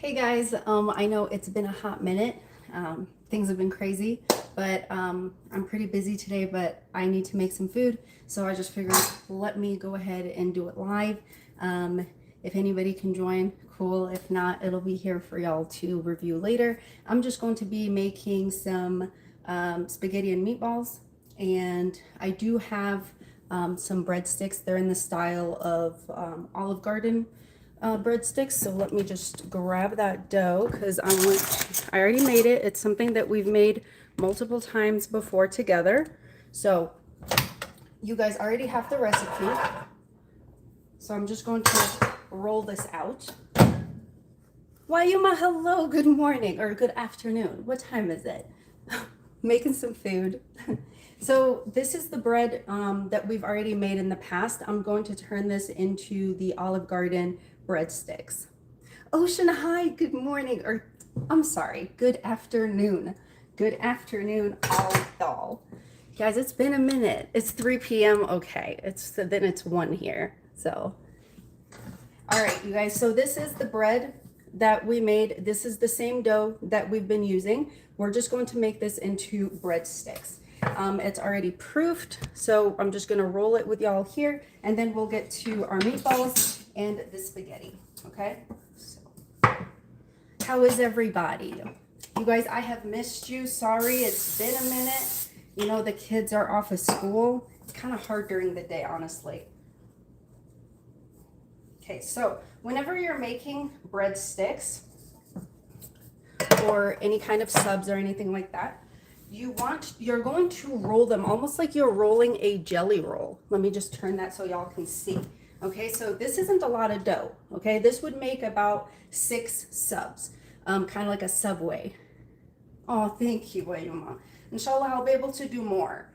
Hey guys, I know it's been a hot minute. Things have been crazy, but I'm pretty busy today, but I need to make some food. So I just figured let me go ahead and do it live. Um, if anybody can join, cool. If not, it'll be here for y'all to review later. I'm just going to be making some spaghetti and meatballs, and I do have some breadsticks. They're in the style of Olive Garden breadsticks. So let me just grab that dough because I already made it. It's something that we've made multiple times before together. So you guys already have the recipe. So I'm just going to roll this out. Why, Yuma, hello, good morning or good afternoon. What time is it? Making some food. So this is the bread that we've already made in the past. I'm going to turn this into the Olive Garden breadsticks. Ocean, hi, good morning, or I'm sorry, good afternoon. Good afternoon, all. Guys, it's been a minute. It's 3 p.m. Okay, then it's 1 here. So, all right, you guys. So this is the bread that we made. This is the same dough that we've been using. We're just going to make this into breadsticks. It's already proofed, so I'm just gonna roll it with y'all here, and then we'll get to our meatballs and the spaghetti, okay? So, how is everybody? You guys, I have missed you. Sorry, it's been a minute. You know, the kids are off of school. It's kind of hard during the day, honestly. Okay, so whenever you're making breadsticks or any kind of subs or anything like that, you're going to roll them almost like you're rolling a jelly roll. Let me just turn that so y'all can see. Okay, so this isn't a lot of dough. Okay, this would make about 6 subs, kind of like a Subway. Oh, thank you, Wayuma. Inshallah, I'll be able to do more.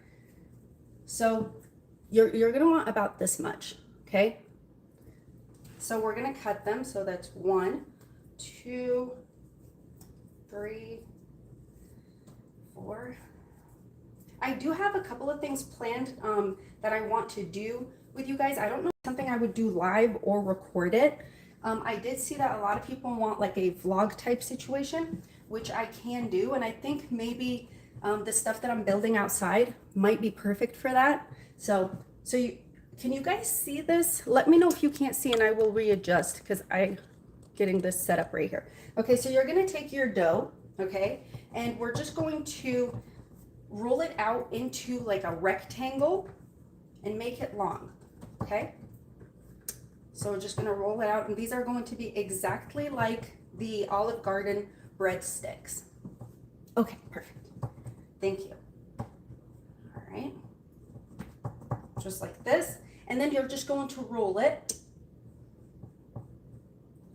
So you're gonna want about this much. Okay, so we're gonna cut them. So that's 1, 2, 3, 4. I do have a couple of things planned that I want to do with you guys. I don't know if something I would do live or record it. I did see that a lot of people want like a vlog type situation, which I can do, and I think maybe the stuff that I'm building outside might be perfect for that. So can you guys see this? Let me know if you can't see, and I will readjust because I'm getting this set up right here. Okay, so you're gonna take your dough, okay, and we're just going to roll it out into like a rectangle and make it long, okay? So we're just gonna roll it out, and these are going to be exactly like the Olive Garden breadsticks. Okay, perfect. Thank you. All right, just like this, and then you're just going to roll it. I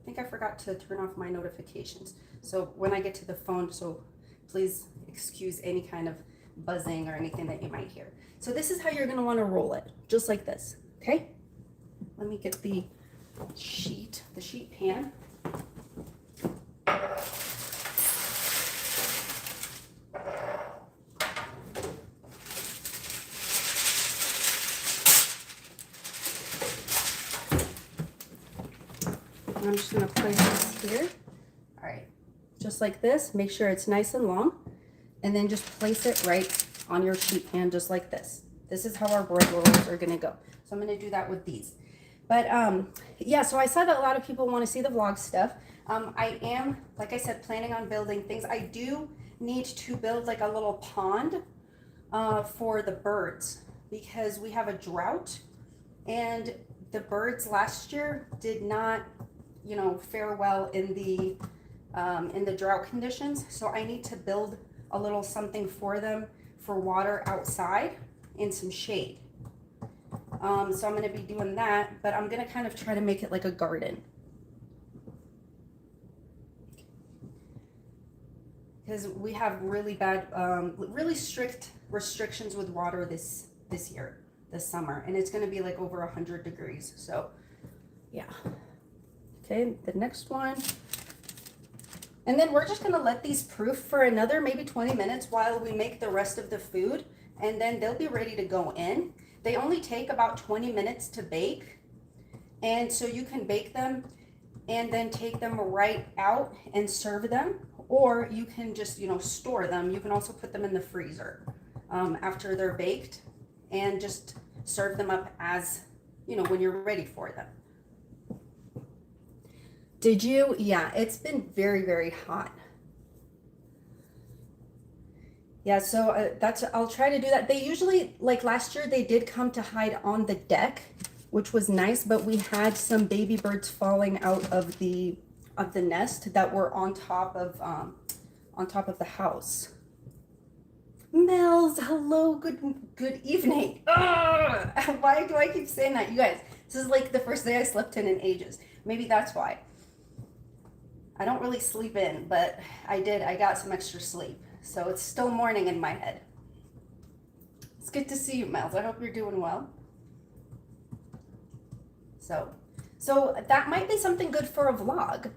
think I forgot to turn off my notifications. So when I get to the phone, so please excuse any kind of buzzing or anything that you might hear. So this is how you're gonna wanna roll it, just like this, okay? Let me get the sheet pan. And I'm just gonna place this here. All right, just like this, make sure it's nice and long, and then just place it right on your sheet pan, just like this. This is how our bread rolls are gonna go. So I'm gonna do that with these. But yeah, so I saw that a lot of people want to see the vlog stuff. I am, like I said, planning on building things. I do need to build like a little pond for the birds because we have a drought, and the birds last year did not, you know, fare well in the drought conditions. So I need to build a little something for them for water outside and some shade. So I'm going to be doing that, but I'm going to kind of try to make it like a garden. Because we have really bad, really strict restrictions with water this year, this summer. And it's going to be like over 100 degrees. So, yeah. Okay, the next one. And then we're just going to let these proof for another maybe 20 minutes while we make the rest of the food. And then they'll be ready to go in. They only take about 20 minutes to bake, and so you can bake them and then take them right out and serve them, or you can just, you know, store them. You can also put them in the freezer after they're baked and just serve them up as, you know, when you're ready for them. Did you? Yeah, it's been very, very hot. Yeah, so I'll try to do that. They usually, like last year, they did come to hide on the deck, which was nice, but we had some baby birds falling out of the nest that were on top of the house. Mel's, hello, good evening. Ugh, why do I keep saying that? You guys, this is like the first day I slept in ages. Maybe that's why. I don't really sleep in, but I got some extra sleep. So it's still morning in my head. It's good to see you, Miles. I hope you're doing well. So that might be something good for a vlog.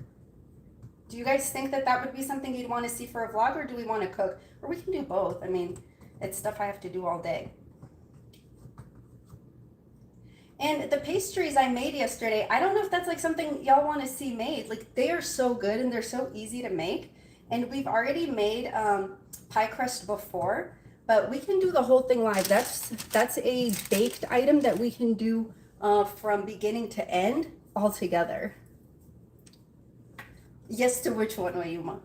Do you guys think that that would be something you'd want to see for a vlog, or do we want to cook? Or we can do both. I mean, it's stuff I have to do all day. And the pastries I made yesterday, I don't know if that's like something y'all want to see made. Like, they are so good and they're so easy to make. And we've already made pie crust before, but we can do the whole thing live. That's a baked item that we can do from beginning to end all together. Yes, to which one, Wayuma?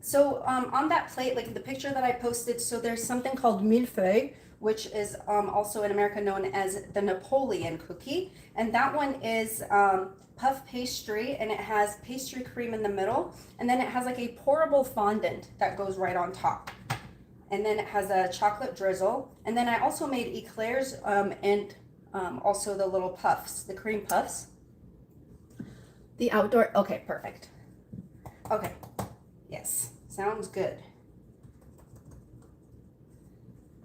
So on that plate, like the picture that I posted, so there's something called millefeuille, which is also in America known as the Napoleon cookie. And that one is puff pastry, and it has pastry cream in the middle. And then it has like a pourable fondant that goes right on top. And then it has a chocolate drizzle. And then I also made eclairs and also the little puffs, the cream puffs. The outdoor, okay, perfect. Okay, yes, sounds good.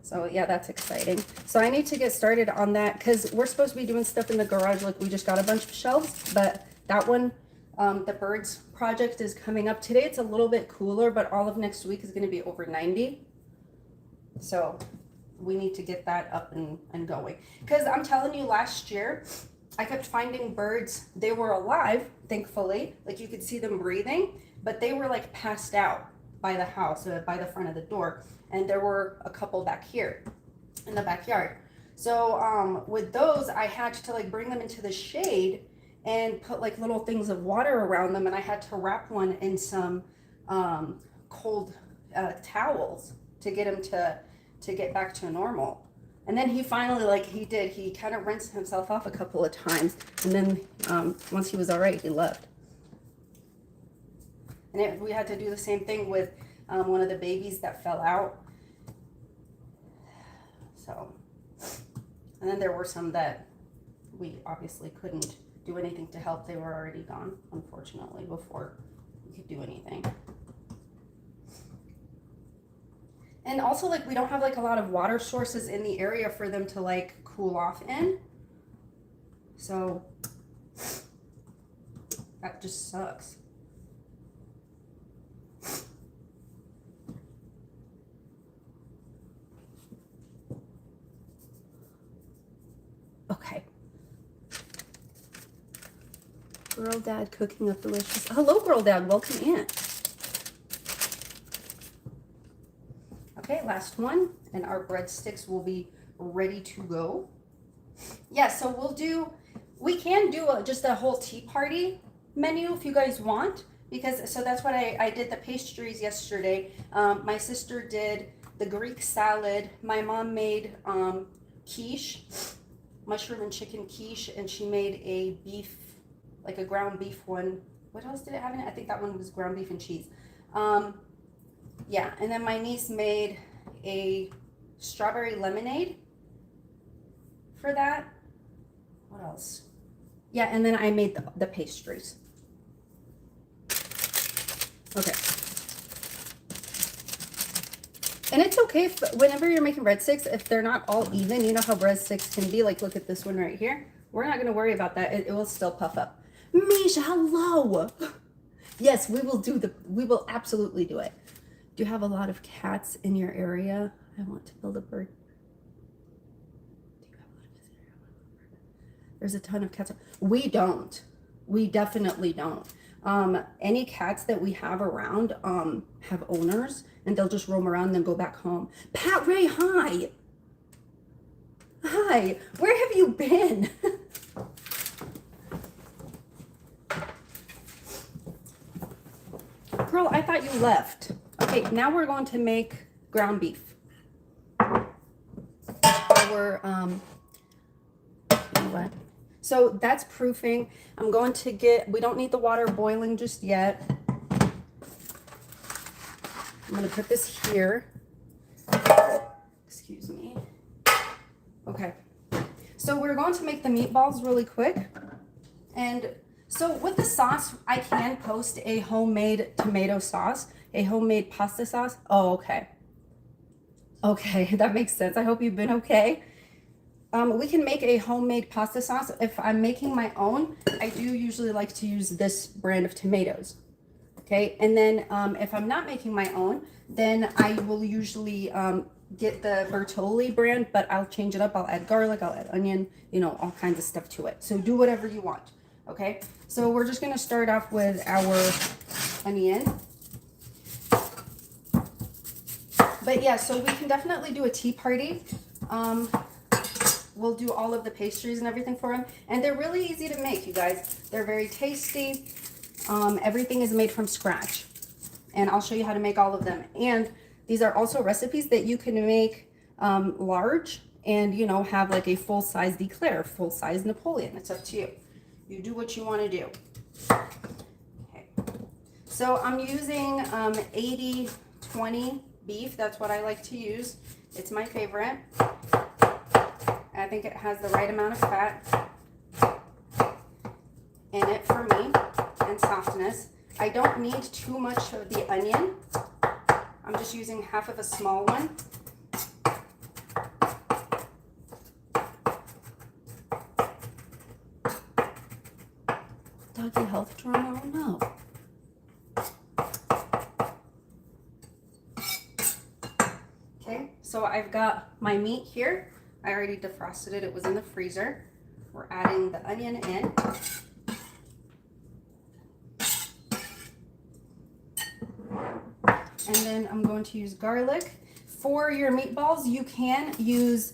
So yeah, that's exciting. So I need to get started on that because we're supposed to be doing stuff in the garage. Like, we just got a bunch of shelves, but that one, the birds project is coming up. Today it's a little bit cooler, but all of next week is going to be over 90. So we need to get that up and going. Because I'm telling you, last year, I kept finding birds. They were alive, thankfully. Like, you could see them breathing, but they were like passed out by the house, by the front of the door. And there were a couple back here in the backyard. So with those, I had to like bring them into the shade and put like little things of water around them. And I had to wrap one in some cold towels to get him to get back to normal. And then he finally, like he kind of rinsed himself off a couple of times. And then once he was all right, he left. And we had to do the same thing with one of the babies that fell out. So, and then there were some that we obviously couldn't do anything to help. They were already gone, unfortunately, before we could do anything. And also, like, we don't have like a lot of water sources in the area for them to like cool off in. So that just sucks. Okay. Girl Dad cooking up delicious. Hello, Girl Dad. Welcome in. Okay, last one, and our breadsticks will be ready to go. Yeah, so we can do just a whole tea party menu if you guys want, because so that's what I did the pastries yesterday. My sister did the Greek salad. My mom made quiche, mushroom and chicken quiche, and she made a beef, like a ground beef one. What else did it have in it? I think that one was ground beef and cheese. Yeah, and then my niece made a strawberry lemonade for that. What else? Yeah, and then I made the pastries. Okay. And it's okay if, whenever you're making breadsticks, if they're not all even, you know how breadsticks can be. Like, look at this one right here. We're not going to worry about that. It will still puff up. Misha, hello. Yes, we will absolutely do it. Do you have a lot of cats in your area? I want to build a bird. Do you have a lot of visitors? There's a ton of cats. We don't. We definitely don't. Any cats that we have around have owners, and they'll just roam around and then go back home. Pat Ray, hi. Hi. Where have you been? Girl, I thought you left. Okay, now we're going to make ground beef. What? So that's proofing. I'm going to we don't need the water boiling just yet. I'm going to put this here. Excuse me. Okay. So we're going to make the meatballs really quick. And so with the sauce, I can post a homemade tomato sauce, a homemade pasta sauce. Oh, okay. Okay, that makes sense. I hope you've been okay. We can make a homemade pasta sauce. If I'm making my own, I do usually like to use this brand of tomatoes. Okay, and then if I'm not making my own, then I will usually get the Bertolli brand, but I'll change it up. I'll add garlic, I'll add onion, you know, all kinds of stuff to it. So do whatever you want. Okay, so we're just gonna start off with our onion. But yeah, so we can definitely do a tea party. We'll do all of the pastries and everything for them. And they're really easy to make, you guys. They're very tasty. Everything is made from scratch. And I'll show you how to make all of them. And these are also recipes that you can make large and, you know, have like a full-size Eclair, full-size Napoleon. It's up to you. You do what you want to do. Okay. So I'm using 80-20 beef. That's what I like to use. It's my favorite. I think it has the right amount of fat in it for me and softness. I don't need too much of the onion. I'm just using half of a small one. Doggy health drama? Oh no. Okay, so I've got my meat here. I already defrosted it. It was in the freezer. We're adding the onion in. And then I'm going to use garlic. For your meatballs, you can use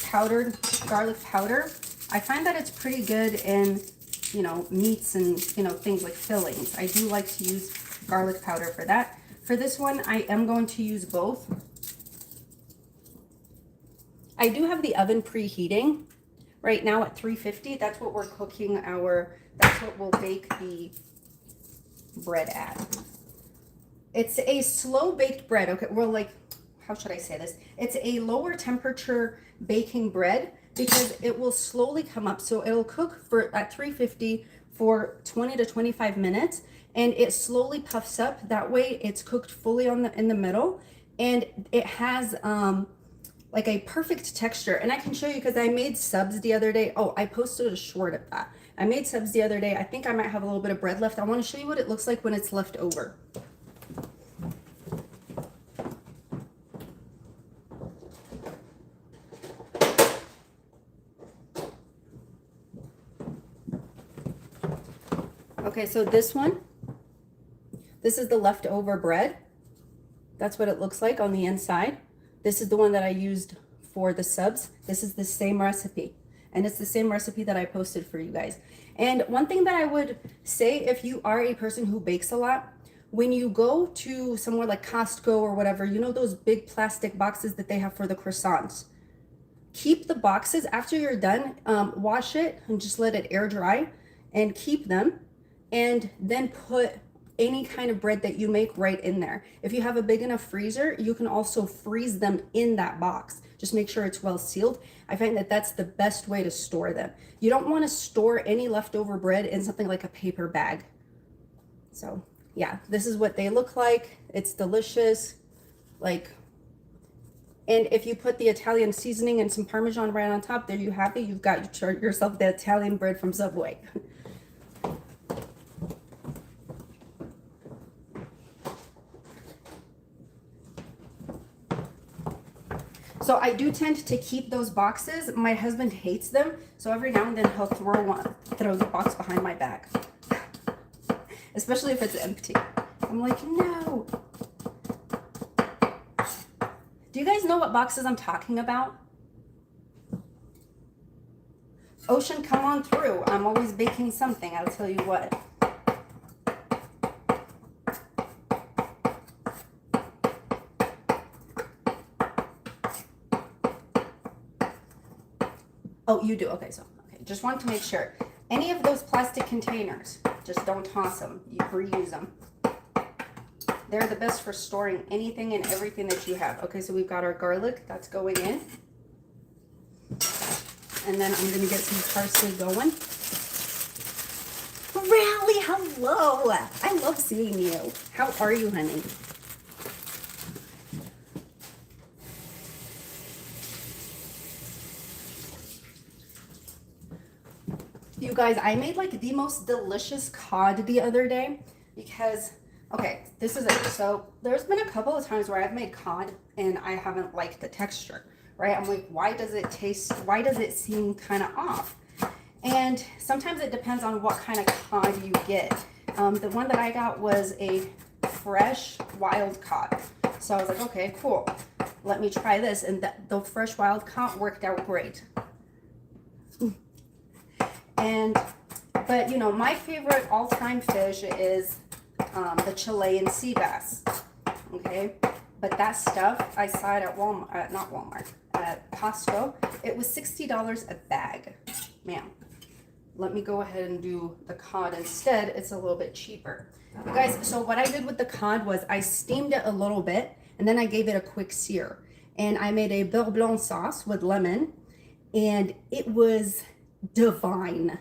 powdered garlic powder. I find that it's pretty good in, you know, meats and, you know, things like fillings. I do like to use garlic powder for that. For this one, I am going to use both. I do have the oven preheating right now at 350. That's what we're cooking that's what we'll bake the bread at. It's a slow baked bread. Okay, well, like, how should I say this? It's a lower temperature baking bread because it will slowly come up. So it'll cook at 350 for 20 to 25 minutes, and it slowly puffs up. That way it's cooked fully in the middle, and it has like a perfect texture. And I can show you because I made subs the other day. Oh, I posted a short of that. I made subs the other day. I think I might have a little bit of bread left. I want to show you what it looks like when it's left over. Okay, so this is the leftover bread. That's what it looks like on the inside. This is the one that I used for the subs. This is the same recipe, and it's the same recipe that I posted for you guys. And one thing that I would say, if you are a person who bakes a lot, when you go to somewhere like Costco or whatever, you know those big plastic boxes that they have for the croissants. Keep the boxes after you're done, wash it and just let it air dry and keep them, and then put any kind of bread that you make right in there. If you have a big enough freezer, you can also freeze them in that box. Just make sure it's well sealed. I find that that's the best way to store them. You don't want to store any leftover bread in something like a paper bag. So yeah, this is what they look like. It's delicious. Like, and if you put the Italian seasoning and some Parmesan right on top, there you have it. You've got yourself the Italian bread from Subway. So So I do tend to keep those boxes. My husband hates them, so every now and then he'll throw the box behind my back, especially if it's empty. I'm like, no. Do you guys know what boxes I'm talking about? Ocean, come on through. I'm always baking something, I'll tell you what. Oh, you do? Okay, so, okay. Just want to make sure. Any of those plastic containers, just don't toss them. You reuse them. They're the best for storing anything and everything that you have. Okay, so we've got our garlic. That's going in. And then I'm going to get some parsley going. Rally, hello. I love seeing you. How are you, honey? You guys, I made like the most delicious cod the other day because, okay, this is it. So there's been a couple of times where I've made cod and I haven't liked the texture, right? I'm like, why does it seem kind of off? And sometimes it depends on what kind of cod you get. The one that I got was a fresh wild cod. So I was like, okay, cool. Let me try this. And the fresh wild cod worked out great. But you know, my favorite all-time fish is the Chilean sea bass. Okay, but that stuff I saw it at Walmart, not Walmart, at Costco. It was $60 a bag. Man, let me go ahead and do the cod instead. It's a little bit cheaper. You guys, so what I did with the cod was I steamed it a little bit and then I gave it a quick sear. And I made a beurre blanc sauce with lemon and it was divine.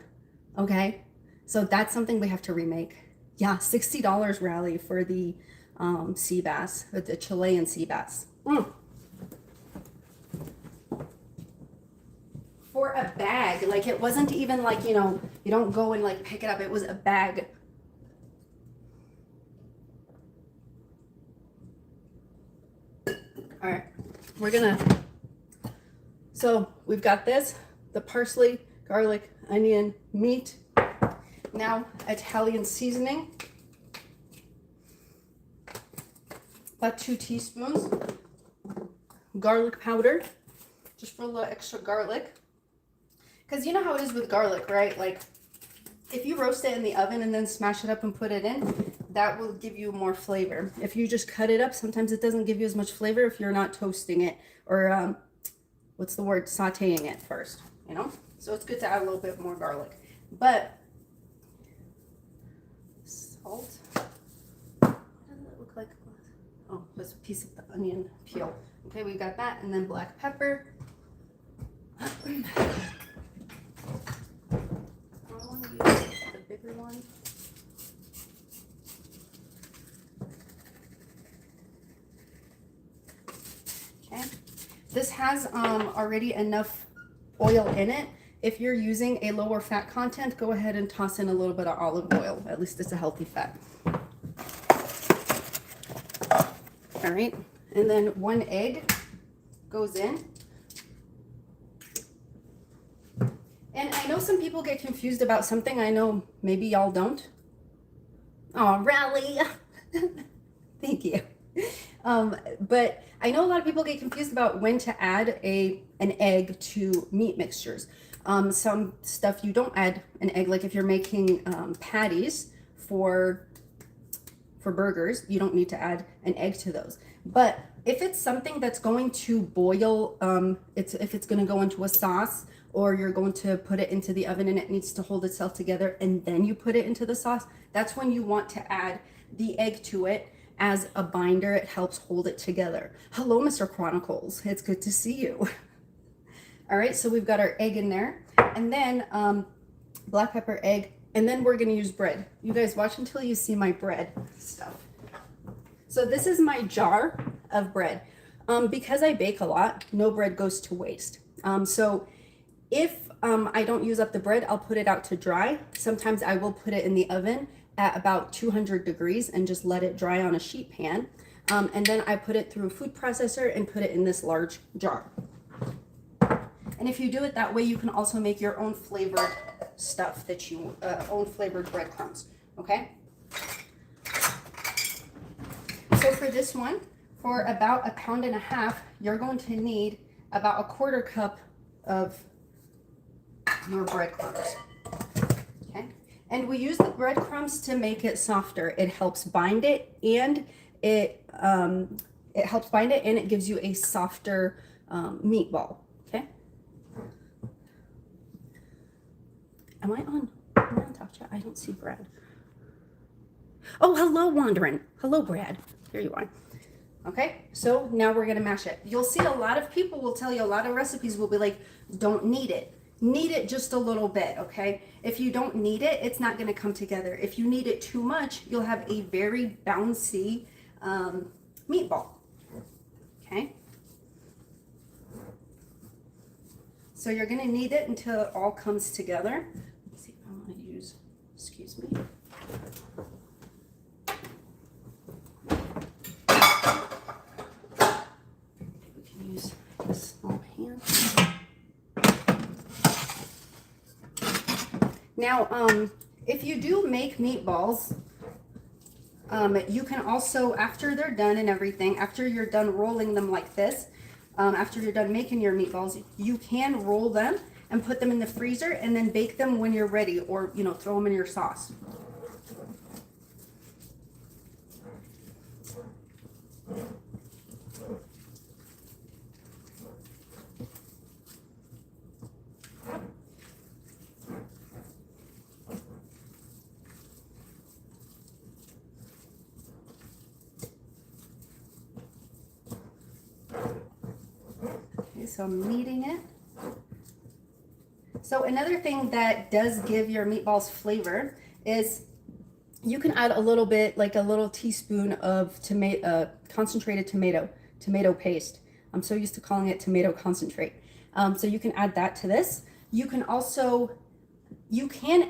Okay, so that's something we have to remake. Yeah, $60 Rally for the sea bass, the Chilean sea bass. For a bag, like it wasn't even like, you know, you don't go and like pick it up. It was a bag. All right, so we've got this, the parsley, garlic, onion, meat. Now Italian seasoning, about 2 teaspoons. Garlic powder, just for a little extra garlic. Because you know how it is with garlic, right? Like if you roast it in the oven and then smash it up and put it in, that will give you more flavor. If you just cut it up, sometimes it doesn't give you as much flavor if you're not toasting it or what's the word, sauteing it first, you know? So it's good to add a little bit more garlic. But salt. What does it look like? Oh, there's a piece of the onion peel. Okay, we got that, and then black pepper. I want to use the bigger one. Okay, this has already enough oil in it. If you're using a lower fat content, go ahead and toss in a little bit of olive oil. At least it's a healthy fat. All right, and then 1 egg goes in. And I know some people get confused about something. I know maybe y'all don't. Oh, Rally. Thank you. But I know a lot of people get confused about when to add an egg to meat mixtures. Some stuff you don't add an egg, like if you're making patties for burgers, you don't need to add an egg to those. But if it's something that's going to boil, if it's going to go into a sauce, or you're going to put it into the oven and it needs to hold itself together and then you put it into the sauce, that's when you want to add the egg to it as a binder. It helps hold it together. Hello, Mr. Chronicles. It's good to see you. All right, so we've got our egg in there, and then black pepper, egg, and then we're gonna use bread. You guys watch until you see my bread stuff. So this is my jar of bread. Because I bake a lot, no bread goes to waste. So if I don't use up the bread, I'll put it out to dry. Sometimes I will put it in the oven at about 200 degrees and just let it dry on a sheet pan. And then I put it through a food processor and put it in this large jar. And if you do it that way, you can also make your own flavored stuff that you, own flavored breadcrumbs, okay? So for this one, for about 1.5 pounds, you're going to need about 1/4 cup of your breadcrumbs, okay? And we use the breadcrumbs to make it softer. It helps bind it, and it gives you a softer meatball, okay? Am I on Talk Chat? I don't see Brad. Oh, hello, Wandering. Hello, Brad. Here you are. Okay, so now we're gonna mash it. You'll see a lot of people will tell you, a lot of recipes will be like, don't knead it. Knead it just a little bit, okay? If you don't knead it, it's not gonna come together. If you knead it too much, you'll have a very bouncy meatball, okay? So you're gonna knead it until it all comes together. Let's see if I wanna use, excuse me. We can use this small pan. Now, if you do make meatballs, you can also, after they're done and everything, after you're done rolling them like this, after you're done making your meatballs, you can roll them and put them in the freezer and then bake them when you're ready, or, you know, throw them in your sauce. So I'm kneading it. So another thing that does give your meatballs flavor is you can add a little bit, like a little teaspoon of concentrated tomato paste. I'm so used to calling it tomato concentrate. So you can add that to this. You can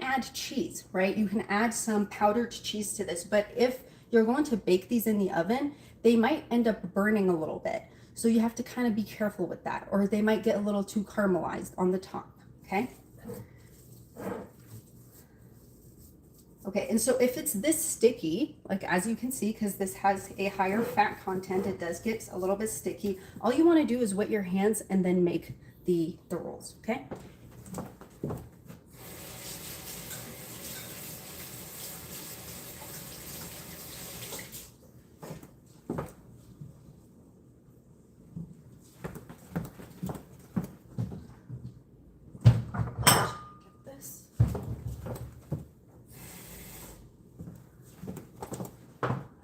add cheese, right? You can add some powdered cheese to this, but if you're going to bake these in the oven, they might end up burning a little bit. So you have to kind of be careful with that, or they might get a little too caramelized on the top, okay? Okay, and so if it's this sticky, like as you can see, because this has a higher fat content, it does get a little bit sticky. All you want to do is wet your hands and then make the rolls, okay?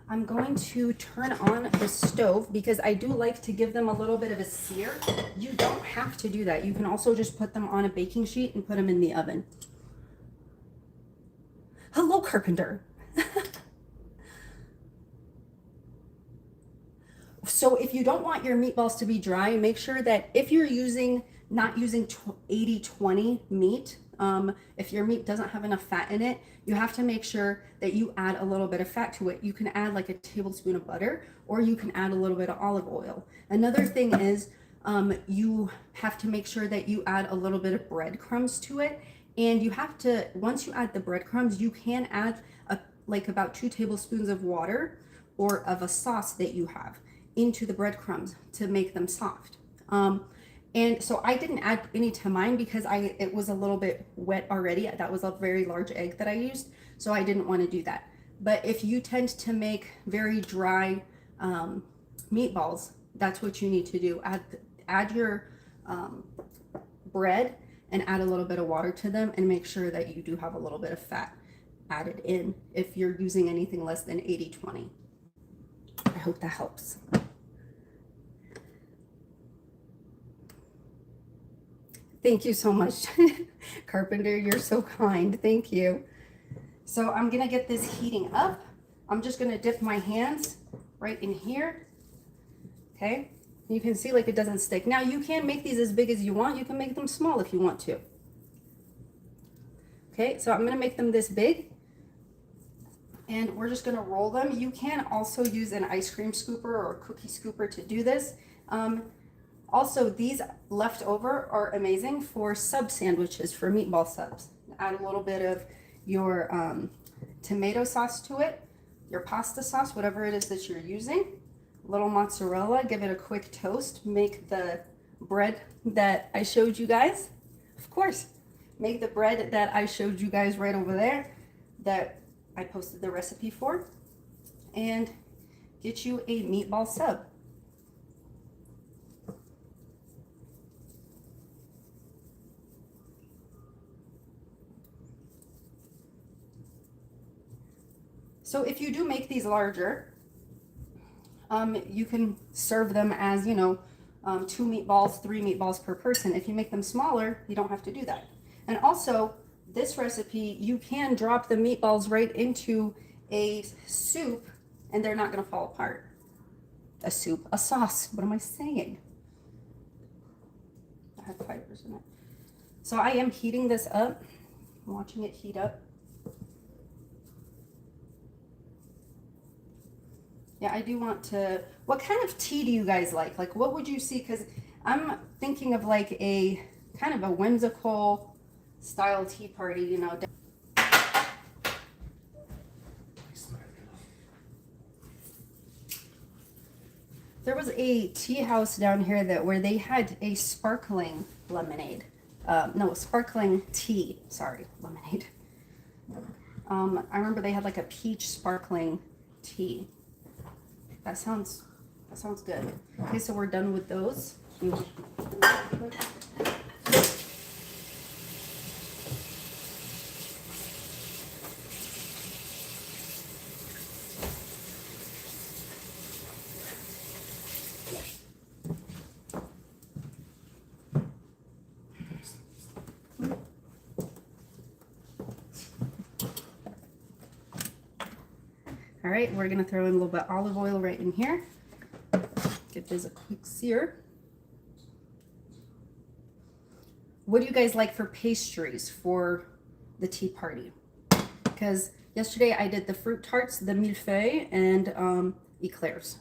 I'm going to turn on the stove because I do like to give them a little bit of a sear. You don't have to do that. You can also just put them on a baking sheet and put them in the oven. Hello, Carpenter. So if you don't want your meatballs to be dry, make sure that if you're not using 80-20 meat, if your meat doesn't have enough fat in it, you have to make sure that you add a little bit of fat to it. You can add like a tablespoon of butter, or you can add a little bit of olive oil. Another thing is you have to make sure that you add a little bit of breadcrumbs to it. And you have to, once you add the breadcrumbs, you can add like about 2 tablespoons of water or of a sauce that you have into the breadcrumbs to make them soft. And so I didn't add any to mine because it was a little bit wet already. That was a very large egg that I used, so I didn't want to do that. But if you tend to make very dry meatballs, that's what you need to do. Add your bread and add a little bit of water to them, and make sure that you do have a little bit of fat added in if you're using anything less than 80-20. I hope that helps. Thank you so much, Carpenter. You're so kind. Thank you. So I'm going to get this heating up. I'm just going to dip my hands right in here. Okay. You can see like it doesn't stick. Now you can make these as big as you want. You can make them small if you want to. Okay. So I'm going to make them this big. And we're just gonna roll them. You can also use an ice cream scooper or a cookie scooper to do this. Also, these leftover are amazing for sub sandwiches, for meatball subs. Add a little bit of your tomato sauce to it, your pasta sauce, whatever it is that you're using. A little mozzarella, give it a quick toast. Make the bread that I showed you guys. Of course, make the bread that I showed you guys right over there that I posted the recipe for, and get you a meatball sub. So if you do make these larger, you can serve them as, 2 meatballs, 3 meatballs per person. If you make them smaller, you don't have to do that. And also, this recipe, you can drop the meatballs right into a soup and they're not going to fall apart. A soup, a sauce. What am I saying? I had fibers in it. So I am heating this up. I'm watching it heat up. Yeah, I do want to, what kind of tea do you guys like? Like, what would you see? Because I'm thinking of like a kind of a whimsical style tea party, There was a tea house down here where they had a sparkling lemonade. No, sparkling tea. Sorry, lemonade. I remember they had like a peach sparkling tea. That sounds good. Okay, so we're done with those. All right, we're gonna throw in a little bit of olive oil right in here. Give this a quick sear. What do you guys like for pastries for the tea party? Because yesterday I did the fruit tarts, the millefeuille, and eclairs.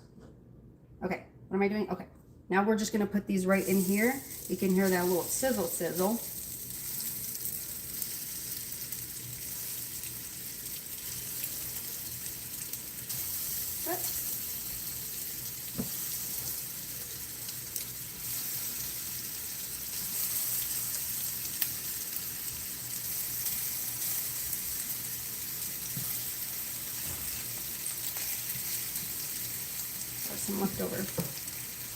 Okay, what am I doing? Okay, now we're just gonna put these right in here. You can hear that little sizzle sizzle. Some leftover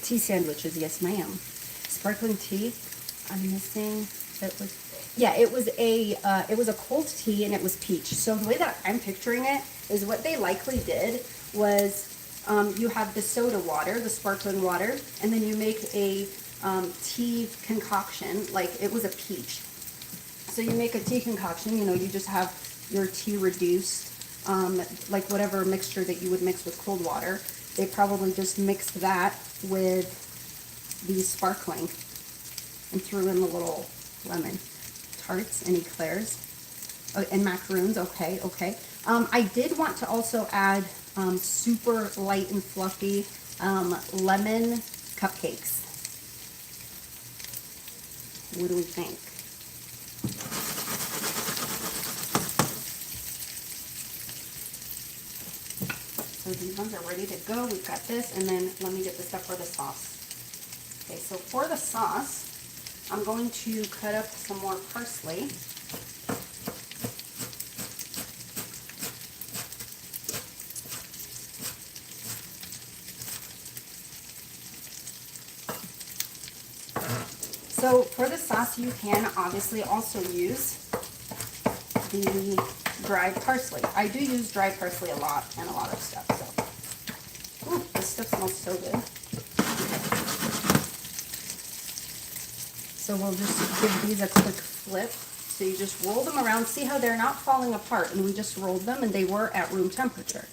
tea sandwiches, yes ma'am. Sparkling tea, I'm missing, it was a cold tea and it was peach. So the way that I'm picturing it is what they likely did was you have the soda water, the sparkling water, and then you make a tea concoction, like it was a peach. So you make a tea concoction, you just have your tea reduced, like whatever mixture that you would mix with cold water. They probably just mixed that with the sparkling and threw in the little lemon tarts and eclairs and macaroons. Okay. I did want to also add super light and fluffy lemon cupcakes. What do we think? So these ones are ready to go. We've got this, and then let me get the stuff for the sauce. Okay, so for the sauce, I'm going to cut up some more parsley. So for the sauce, you can obviously also use the dried parsley. I do use dried parsley a lot and a lot of stuff. So, ooh, this stuff smells so good. So we'll just give these a quick flip. So you just roll them around. See how they're not falling apart, and we just rolled them, and they were at room temperature.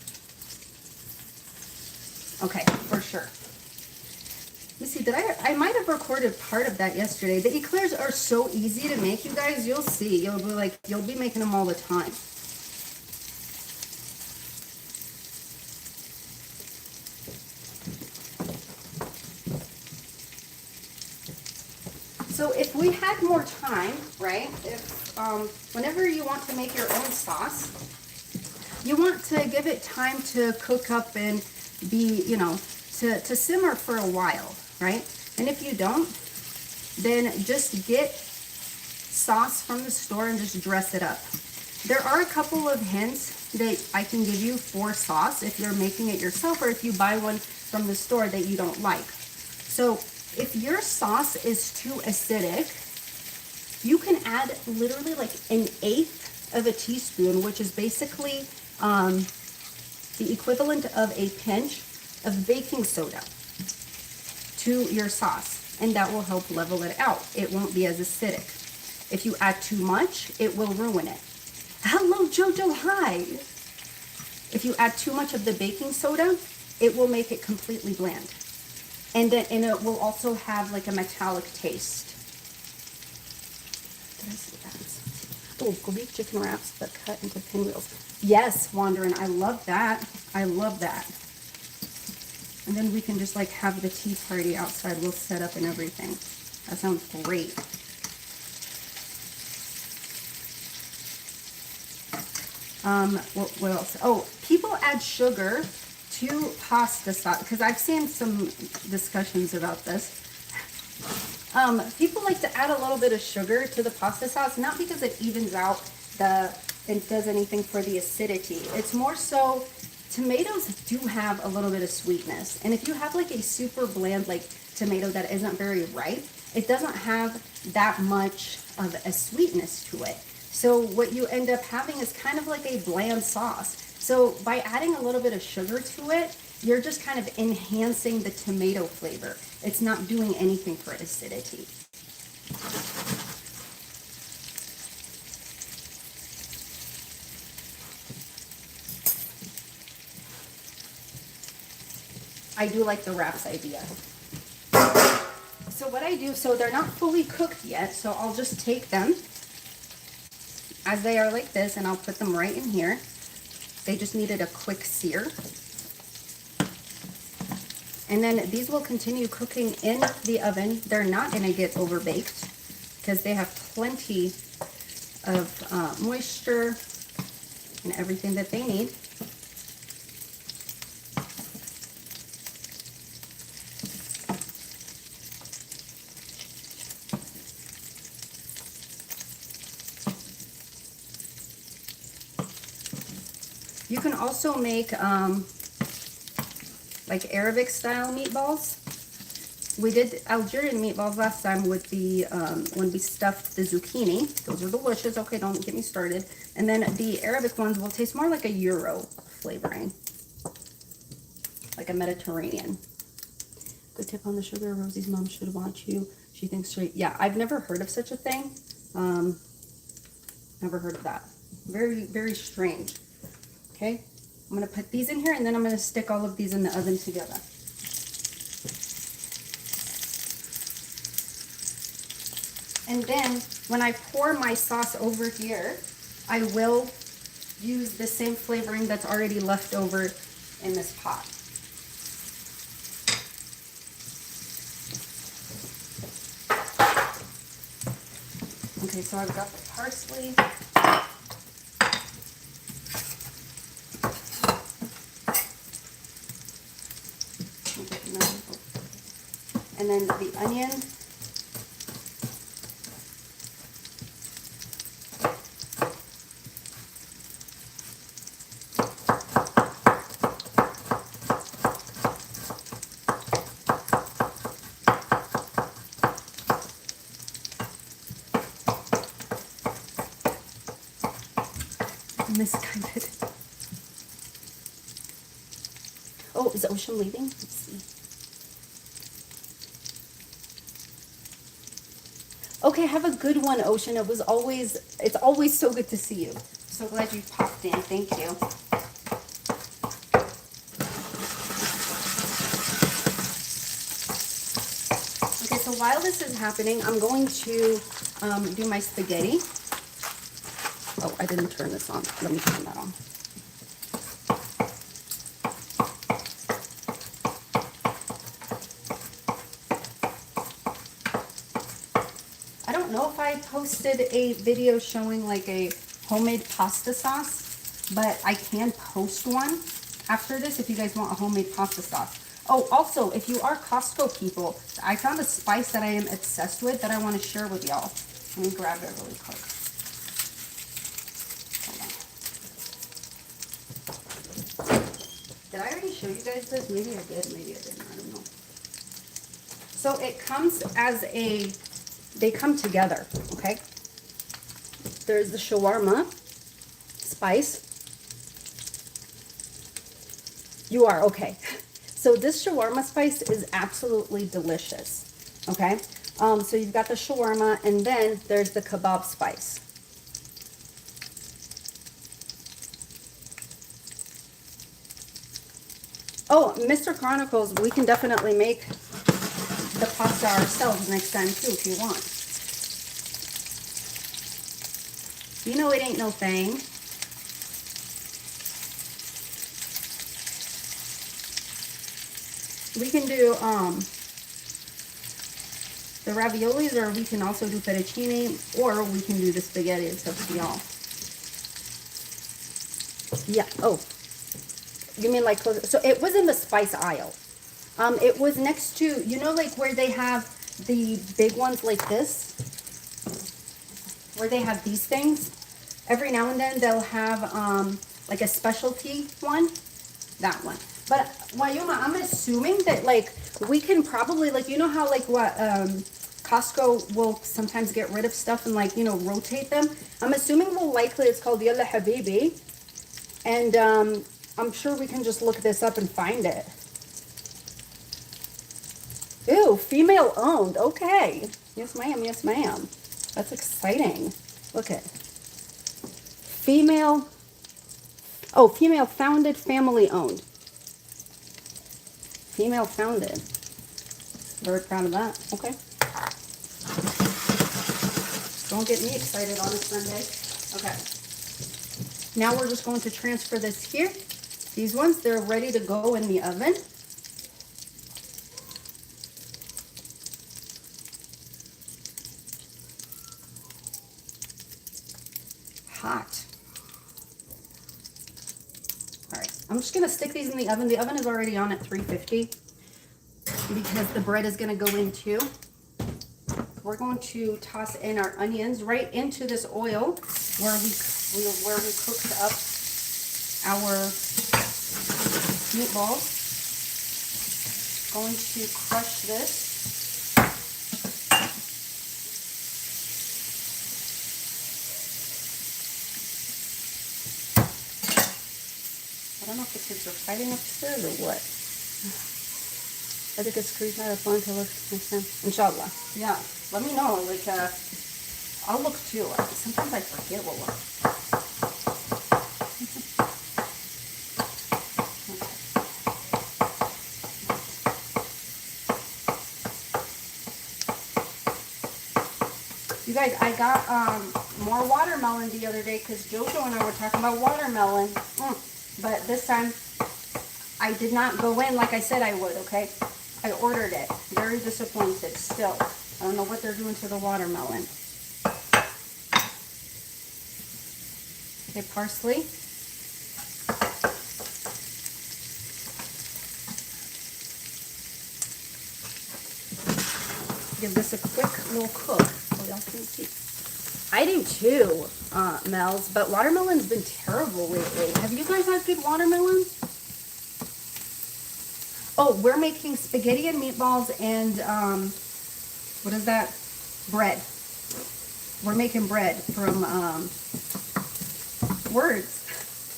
Okay, for sure. Let me see, I might have recorded part of that yesterday. The eclairs are so easy to make, you guys. You'll see. You'll be making them all the time. if we had more time, right, if whenever you want to make your own sauce, you want to give it time to cook up and be, you know, to simmer for a while, right? And if you don't, then just get sauce from the store and just dress it up. There are a couple of hints that I can give you for sauce if you're making it yourself or if you buy one from the store that you don't like. So if your sauce is too acidic, you can add literally like 1/8 of a teaspoon, which is basically the equivalent of a pinch of baking soda to your sauce, and that will help level it out. It won't be as acidic. If you add too much, it will ruin it. Hello, Jojo, hi! If you add too much of the baking soda, it will make it completely bland. And it will also have like a metallic taste. Did I see that? Oh, Greek chicken wraps, but cut into pinwheels. Yes, Wanderin, I love that. I love that. And then we can just like have the tea party outside. We'll set up and everything. That sounds great. What else? Oh, people add sugar to pasta sauce, because I've seen some discussions about this. People like to add a little bit of sugar to the pasta sauce, not because it evens out it does anything for the acidity. It's more so tomatoes do have a little bit of sweetness. And if you have like a super bland like tomato that isn't very ripe, it doesn't have that much of a sweetness to it. So what you end up having is kind of like a bland sauce. So by adding a little bit of sugar to it, you're just kind of enhancing the tomato flavor. It's not doing anything for acidity. I do like the wraps idea. So what I do, so they're not fully cooked yet, so I'll just take them as they are like this, and I'll put them right in here. They just needed a quick sear. And then these will continue cooking in the oven. They're not gonna get overbaked because they have plenty of moisture and everything that they need. You can also make like Arabic style meatballs. We did Algerian meatballs last time with the when we stuffed the zucchini. Those are delicious. Okay, don't get me started. And then the Arabic ones will taste more like a Euro flavoring, like a Mediterranean. Good tip on the sugar. Rosie's mom should watch you. She thinks straight. Yeah, I've never heard of such a thing. Never heard of that. Very, very strange. Okay, I'm going to put these in here, and then I'm going to stick all of these in the oven together. And then when I pour my sauce over here, I will use the same flavoring that's already left over in this pot. Okay, so I've got the parsley. And then the onion. Misguided. Oh, is Ocean leaving? Let's see. Okay, have a good one, Ocean. It's always so good to see you. So glad you popped in. Thank you. Okay, so while this is happening, I'm going to do my spaghetti. Oh, I didn't turn this on. Let me turn that on. don't know if I posted a video showing like a homemade pasta sauce, but I can post one after this if you guys want a homemade pasta sauce. Oh, also, if you are Costco people, I found a spice that I am obsessed with that I want to share with y'all. Let me grab it really quick. Hold on. Did I already show you guys this? Maybe I did, maybe I didn't, I don't know. So it comes as a, they come together, okay? There's the shawarma spice. You are, okay. So this shawarma spice is absolutely delicious, okay? So you've got the shawarma, and then there's the kebab spice. Oh, Mr. Chronicles, we can definitely make the pasta ourselves next time too if you want. You know it ain't no thing. We can do the raviolis, or we can also do fettuccine, or we can do the spaghetti. It's up to y'all. Yeah. Oh, you mean like close? So it was in the spice aisle. It was next to, you know, like where they have the big ones like this, where they have these things. Every now and then they'll have like a specialty one. That one. But Wayuma, I'm assuming that like we can probably, like, you know how like what Costco will sometimes get rid of stuff and like, you know, rotate them. I'm assuming well likely it's called Yalla Habibi, and I'm sure we can just look this up and find it. Ew, female owned. Okay. Yes, ma'am. Yes, ma'am. That's exciting. Look at female. Oh, female founded, family owned. Female founded. Very proud of that. Okay. Don't get me excited on a Sunday. Okay. Now we're just going to transfer this here. These ones, they're ready to go in the oven. Hot. All right, I'm just gonna stick these in the oven. The oven is already on at 350 because the bread is gonna go in too. We're going to toss in our onions right into this oil where we cooked up our meatballs. Going to crush this. I don't know if the kids are fighting upstairs or what. I think it's creeping out of fun to look next time. Inshallah. Yeah. Let me know. Like, I'll look too. Sometimes I forget what look. You guys, I got more watermelon the other day because Jojo and I were talking about watermelon. But this time, I did not go in like I said I would, okay? I ordered it. Very disappointed still. I don't know what they're doing to the watermelon. Okay, parsley. Give this a quick little cook so y'all can see. I do too, Mel's, but watermelon's been terrible lately. Have you guys had good watermelons? Oh, we're making spaghetti and meatballs and, what is that? Bread. We're making bread from,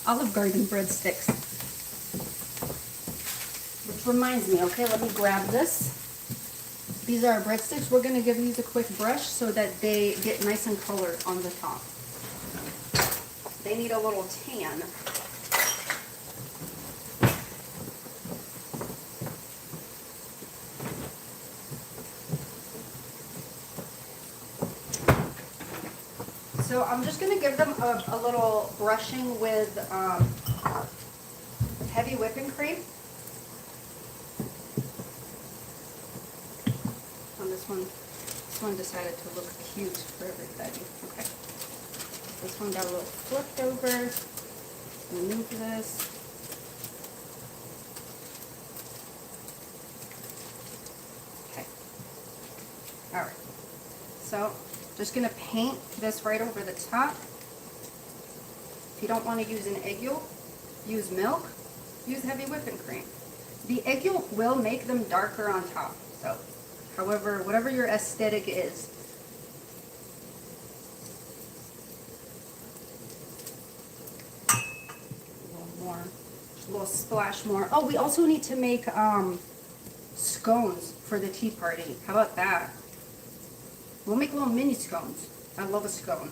Olive Garden breadsticks. Which reminds me, okay, let me grab this. These are our breadsticks. We're going to give these a quick brush so that they get nice and colored on the top. They need a little tan. So I'm just going to give them a little brushing with heavy whipping cream. On this one. This one decided to look cute for everybody. Okay. This one got a little flipped over. Remove this. Okay. All right. So, just gonna paint this right over the top. If you don't want to use an egg yolk, use milk, use heavy whipping cream. The egg yolk will make them darker on top. So, however, whatever your aesthetic is. A little splash more. Oh, we also need to make scones for the tea party. How about that? We'll make little mini scones. I love a scone.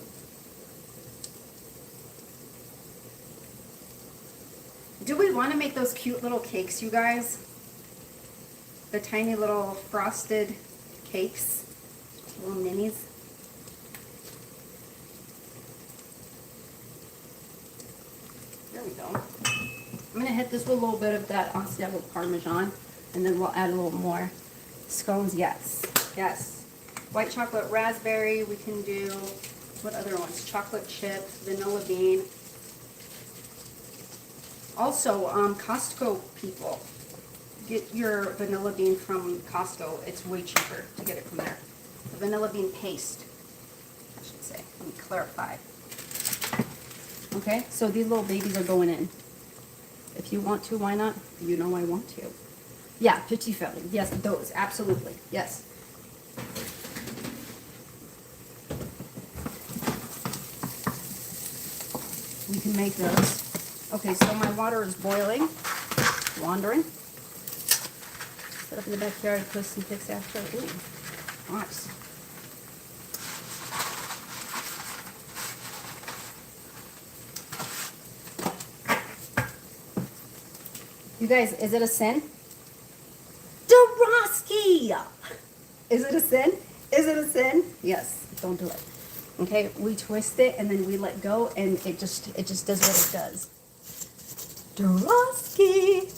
Do we want to make those cute little cakes, you guys? The tiny little frosted cakes. Little minis. There we go. I'm going to hit this with a little bit of that Asiago Parmesan, and then we'll add a little more scones. Yes, yes. White chocolate raspberry, we can do, what other ones? Chocolate chip, vanilla bean. Also, Costco people, get your vanilla bean from Costco. It's way cheaper to get it from there. The vanilla bean paste, I should say. Let me clarify. Okay, so these little babies are going in. If you want to, why not? You know I want to. Yeah, petit filling. Yes, those. Absolutely. Yes. We can make those. Okay, so my water is boiling. Wandering. Set up in the backyard, post some pics after. Ooh, nice. You guys, is it a sin? Dorosky! Is it a sin? Is it a sin? Yes, don't do it. Okay, we twist it and then we let go and it just does what it does. Dorosky!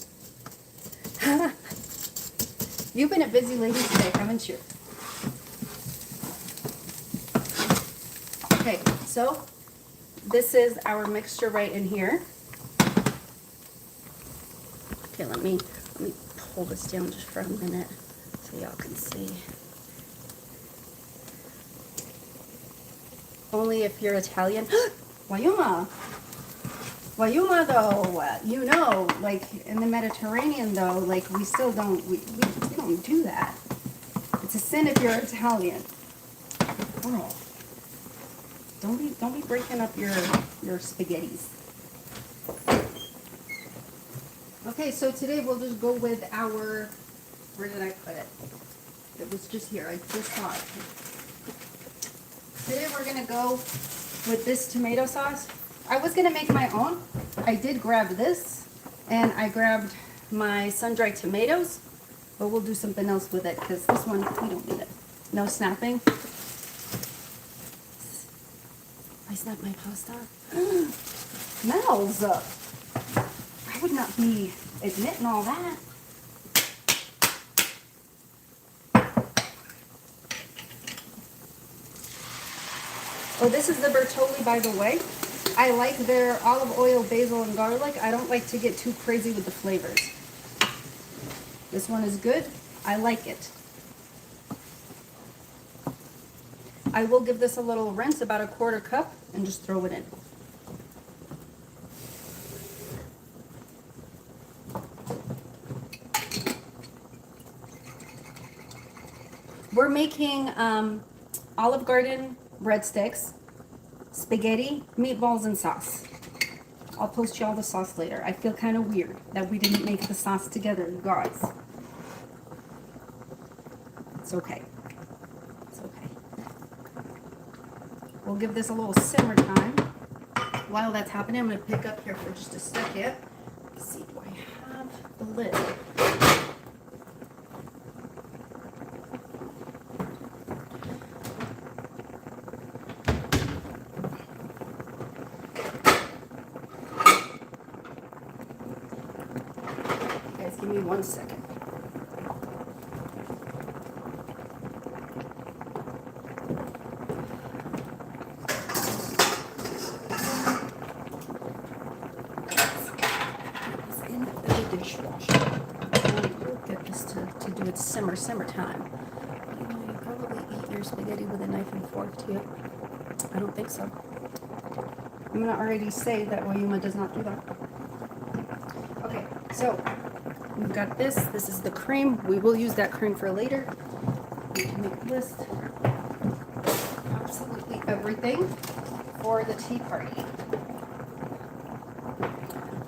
You've been a busy lady today, haven't you? Okay, so this is our mixture right in here. Okay, let me pull this down just for a minute so y'all can see. Only if you're Italian. Wayuma! Wayuma though, you know, like in the Mediterranean though, like we still don't, we don't do that. It's a sin if you're Italian. Girl, don't be breaking up your spaghettis. Okay, so today we'll just go with our, where did I put it? It was just here, I just saw it. Today we're gonna go with this tomato sauce. I was gonna make my own. I did grab this, and I grabbed my sun-dried tomatoes, but we'll do something else with it, because this one, we don't need it. No snapping. I snapped my pasta. Smells. I would not be admitting all that. Oh, this is the Bertolli, by the way. I like their olive oil, basil, and garlic. I don't like to get too crazy with the flavors. This one is good. I like it. I will give this a little rinse, about a 1/4 cup, and just throw it in. We're making Olive Garden breadsticks, spaghetti, meatballs, and sauce. I'll post you all the sauce later. I feel kind of weird that we didn't make the sauce together, you guys. It's okay. It's okay. We'll give this a little simmer time. While that's happening, I'm going to pick up here for just a second. Let's see, do I have the lid? Give me 1 second. simmer time. You know, you probably eat your spaghetti with a knife and fork too. I don't think so. I'm gonna already say that Wayuma does not do that. Okay, so we've got this. This is the cream. We will use that cream for later. We can make a list. Absolutely everything for the tea party.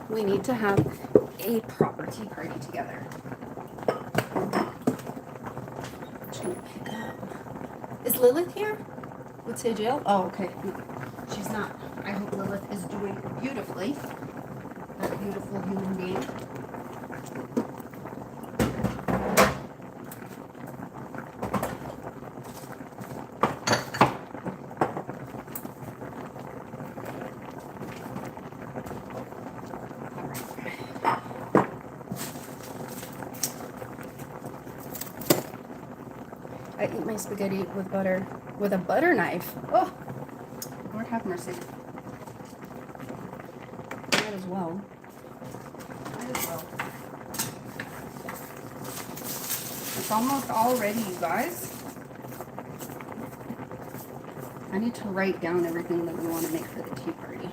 We need to have a proper tea party together. Just gonna pick up. Is Lilith here? With Sajal? Oh, okay. No, she's not. I hope Lilith is doing beautifully. That beautiful human being. I eat my spaghetti with butter, with a butter knife. Oh, Lord have mercy. Might as well. Might as well. It's almost all ready, you guys. I need to write down everything that we want to make for the tea party.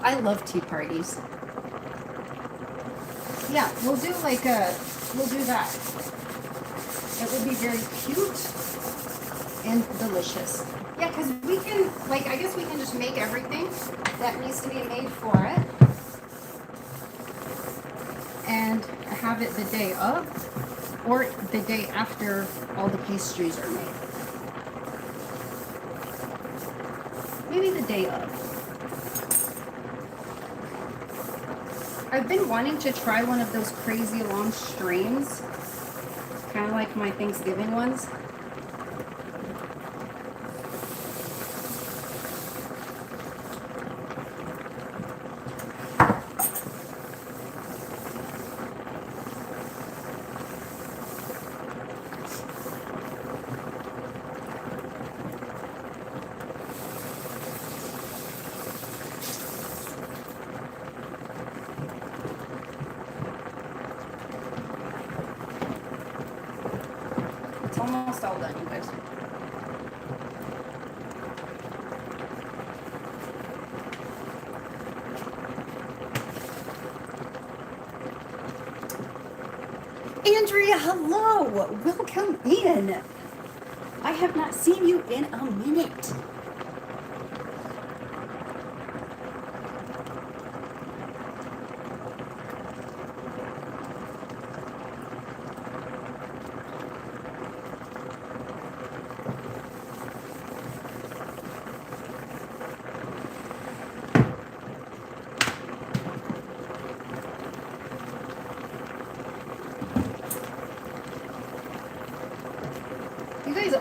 I love tea parties. Yeah, we'll do like we'll do that. It will be very cute and delicious. Yeah, because we can, like, I guess we can just make everything that needs to be made for it. And have it the day of or the day after all the pastries are made. Maybe the day of. I've been wanting to try one of those crazy long streams, kind of like my Thanksgiving ones. Almost all done, you guys. Andrea, hello! Welcome in. I have not seen you in a minute.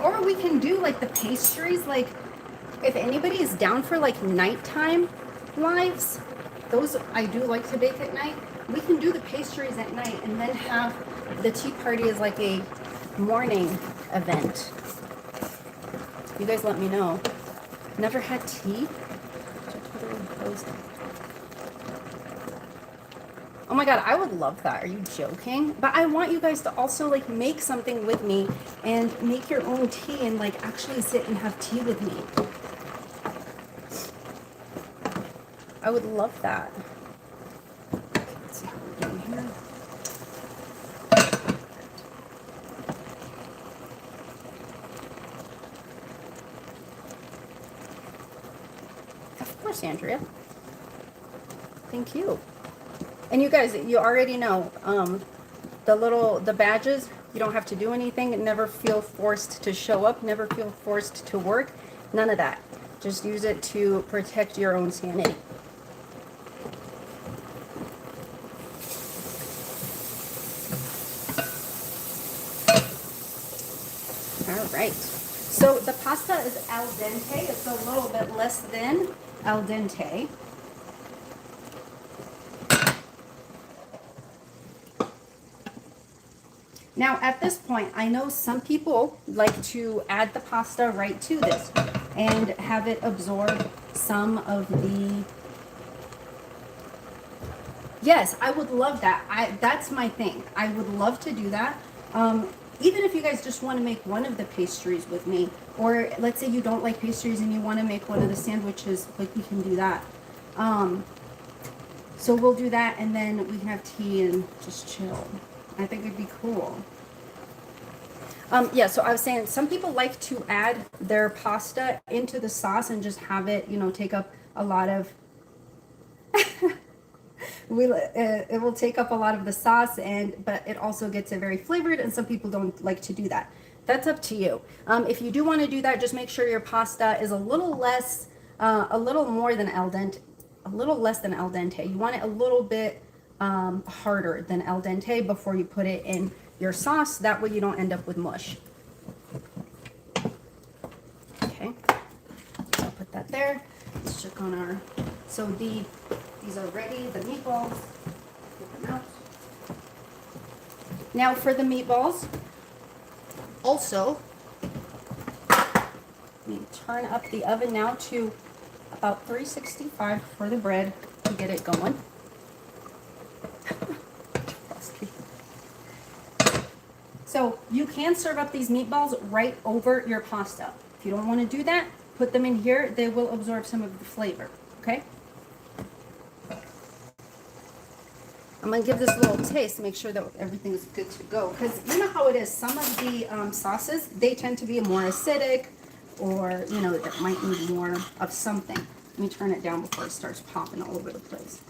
Or we can do like the pastries, like if anybody is down for like nighttime lives, those I do like to bake at night. We can do the pastries at night and then have the tea party as like a morning event. You guys let me know. Never had tea? Oh my god, I would love that. Are you joking? But I want you guys to also like make something with me and make your own tea and like actually sit and have tea with me. I would love that. Let's see how we're doing here. Of course, Andrea. Thank you. And you guys, you already know, the badges, you don't have to do anything. Never feel forced to show up. Never feel forced to work. None of that. Just use it to protect your own sanity. All right. So the pasta is al dente. It's a little bit less than al dente. Now at this point, I know some people like to add the pasta right to this and have it absorb some of the... Yes, I would love that. That's my thing. I would love to do that. Even if you guys just want to make one of the pastries with me, or let's say you don't like pastries and you want to make one of the sandwiches, like we can do that. So we'll do that and then we can have tea and just chill. I think it'd be cool. Yeah, so I was saying some people like to add their pasta into the sauce and just have it, you know, take up a lot of... it will take up a lot of the sauce, but it also gets it very flavored, and some people don't like to do that. That's up to you. If you do want to do that, just make sure your pasta is a little less, a little more than al dente, a little less than al dente. You want it a little bit harder than al dente before you put it in your sauce. That way you don't end up with mush. Okay, so I'll put that there. Let's check on our... So these are ready, the meatballs. Get them out. Now for the meatballs, also, let me turn up the oven now to about 365 for the bread to get it going. So you can serve up these meatballs right over your pasta. If you don't want to do that, put them in here. They will absorb some of the flavor, okay? I'm going to give this a little taste to make sure that everything is good to go. Because you know how it is. Some of the sauces, they tend to be more acidic or, you know, that might need more of something. Let me turn it down before it starts popping all over the place.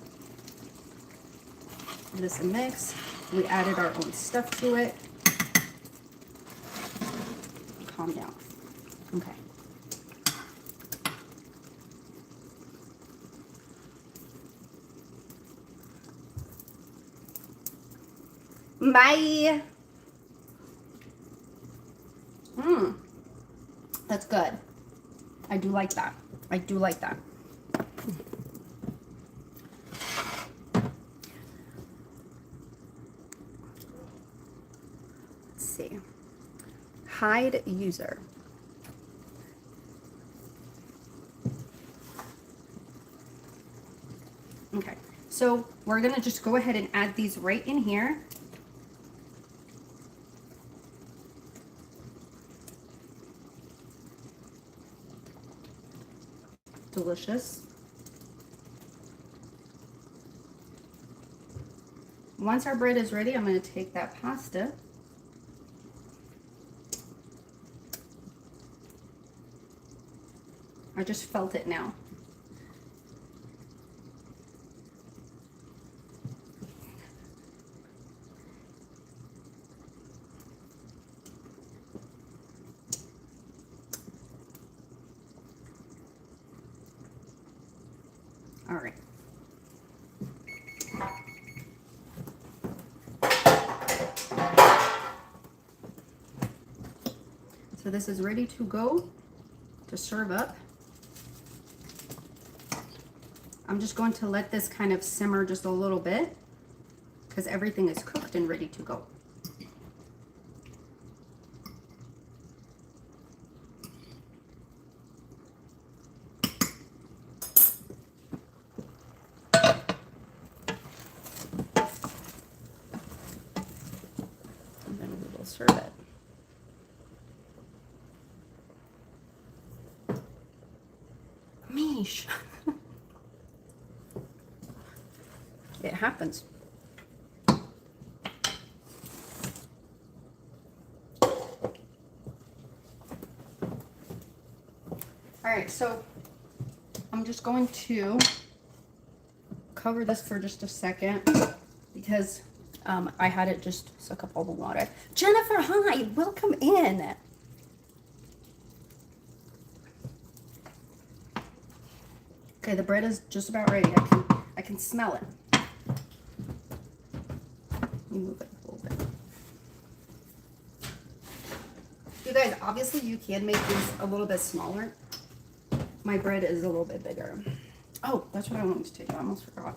Give this a mix. We added our own stuff to it. Calm down. Okay. Bye. That's good. I do like that. I do like that. Let's see. Hide user. Okay, so we're gonna just go ahead and add these right in here. Delicious. Once our bread is ready, I'm going to take that pasta. I just felt it now. All right. So this is ready to go to serve up. I'm just going to let this kind of simmer just a little bit because everything is cooked and ready to go. serve it. Meesh. It happens. All right, so I'm just going to cover this for just a second because I had it just suck up all the water. Jennifer, hi, welcome in. Okay, the bread is just about ready. I can smell it. Let me move it a little bit. You guys, obviously you can make these a little bit smaller. My bread is a little bit bigger. Oh, that's what I wanted to take. I almost forgot.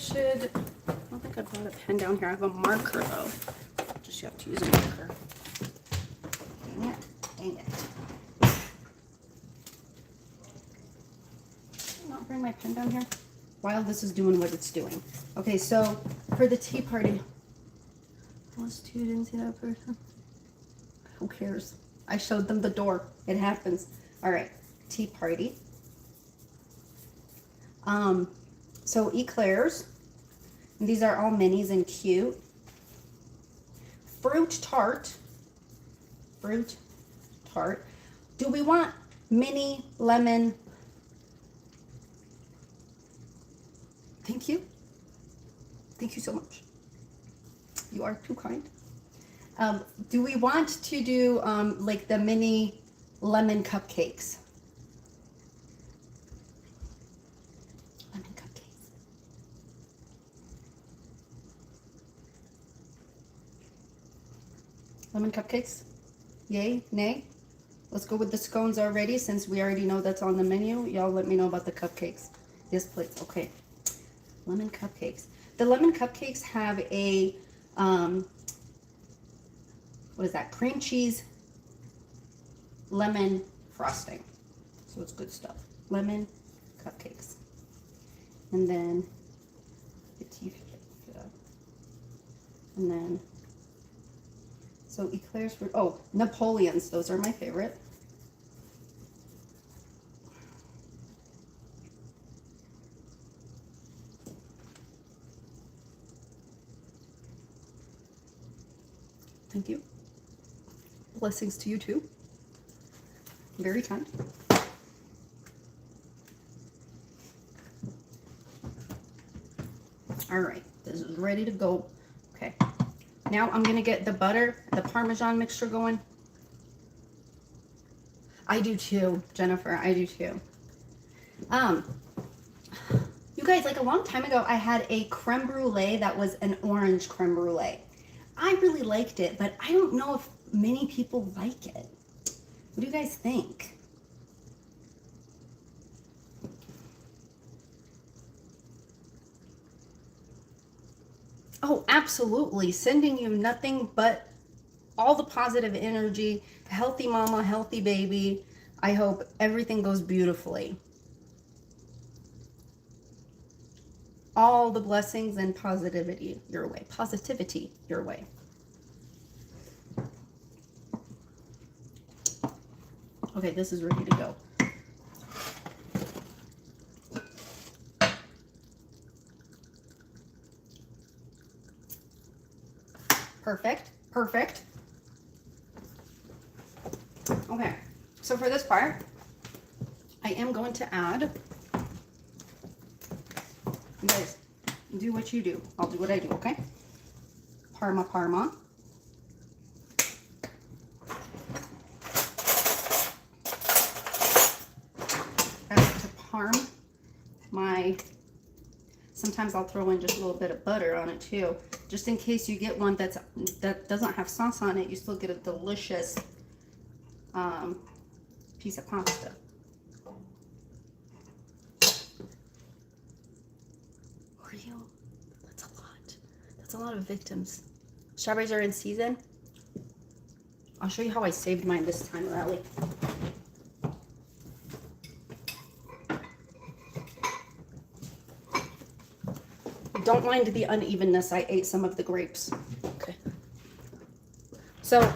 I don't think I brought a pen down here. I have a marker though. Just you have to use a marker. Dang it. Dang it. Can I not bring my pen down here? While this is doing what it's doing. Okay, so for the tea party. Plus two, didn't see that person. Who cares? I showed them the door. It happens. Alright, tea party. So eclairs, and these are all minis and cute. Fruit tart. Do we want mini lemon? Thank you. Thank you so much. You are too kind. Do we want to do like the mini lemon cupcakes? Lemon cupcakes? Yay? Nay? Let's go with the scones already since we already know that's on the menu. Y'all let me know about the cupcakes. Yes, please. Okay. Lemon cupcakes. The lemon cupcakes have a, what is that? Cream cheese lemon frosting. So it's good stuff. Lemon cupcakes. And then, and then, so eclairs for, oh, Napoleons. Those are my favorite. Thank you. Blessings to you too. Very kind. All right, this is ready to go. Okay. Now I'm gonna get the butter, the Parmesan mixture going. I do too, Jennifer, I do too. You guys, like a long time ago, I had a creme brulee that was an orange creme brulee. I really liked it, but I don't know if many people like it. What do you guys think? Oh, absolutely. Sending you nothing but all the positive energy, healthy mama, healthy baby. I hope everything goes beautifully. All the blessings and positivity your way. Positivity your way. Okay, this is ready to go. Perfect, perfect. Okay, so for this part, I am going to add, you guys, do what you do. I'll do what I do, okay? Parma. I like to parm my, sometimes I'll throw in just a little bit of butter on it too. Just in case you get one that doesn't have sauce on it, you still get a delicious piece of pasta. Oreo, that's a lot. That's a lot of victims. Strawberries are in season. I'll show you how I saved mine this time, Riley. Don't mind the unevenness. I ate some of the grapes. Okay. So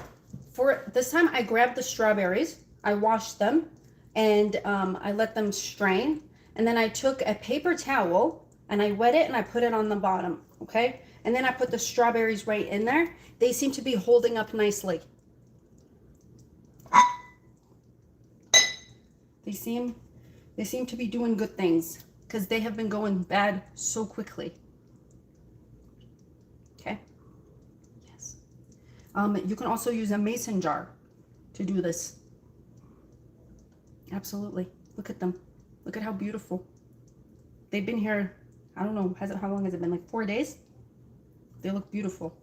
for this time, I grabbed the strawberries. I washed them and I let them strain. And then I took a paper towel and I wet it and I put it on the bottom. Okay. And then I put the strawberries right in there. They seem to be holding up nicely. They seem to be doing good things because they have been going bad so quickly. Okay. Yes. You can also use a mason jar to do this. Absolutely. Look at them. Look at how beautiful. They've been here, I don't know, how long has it been? Like 4 days? They look beautiful.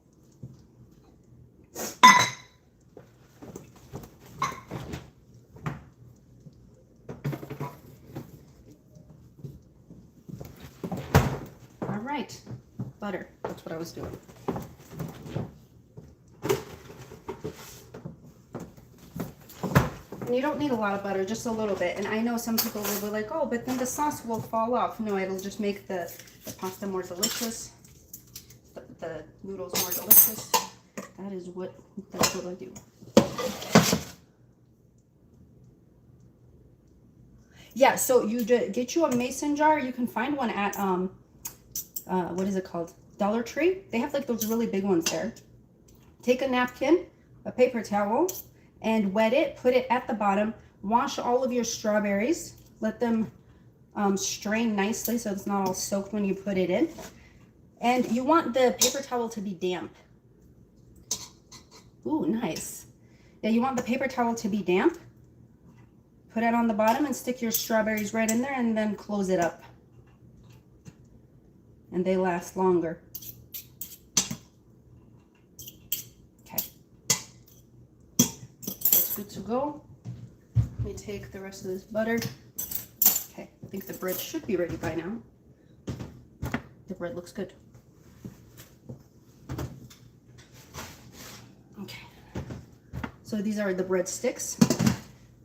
All right. Butter. That's what I was doing. And you don't need a lot of butter, just a little bit. And I know some people will be like, oh, but then the sauce will fall off. No, it'll just make the pasta more delicious, the noodles more delicious. That's what I do. Yeah, so you get you a mason jar. You can find one at, what is it called? Dollar Tree. They have like those really big ones there. Take a napkin, a paper towel, and wet it, put it at the bottom, wash all of your strawberries, let them strain nicely so it's not all soaked when you put it in. And you want the paper towel to be damp. Ooh, nice. Yeah, you want the paper towel to be damp. Put it on the bottom and stick your strawberries right in there and then close it up. And they last longer. Good to go. Let me take the rest of this butter. Okay, I think the bread should be ready by now. The bread looks good. Okay, so these are the bread sticks.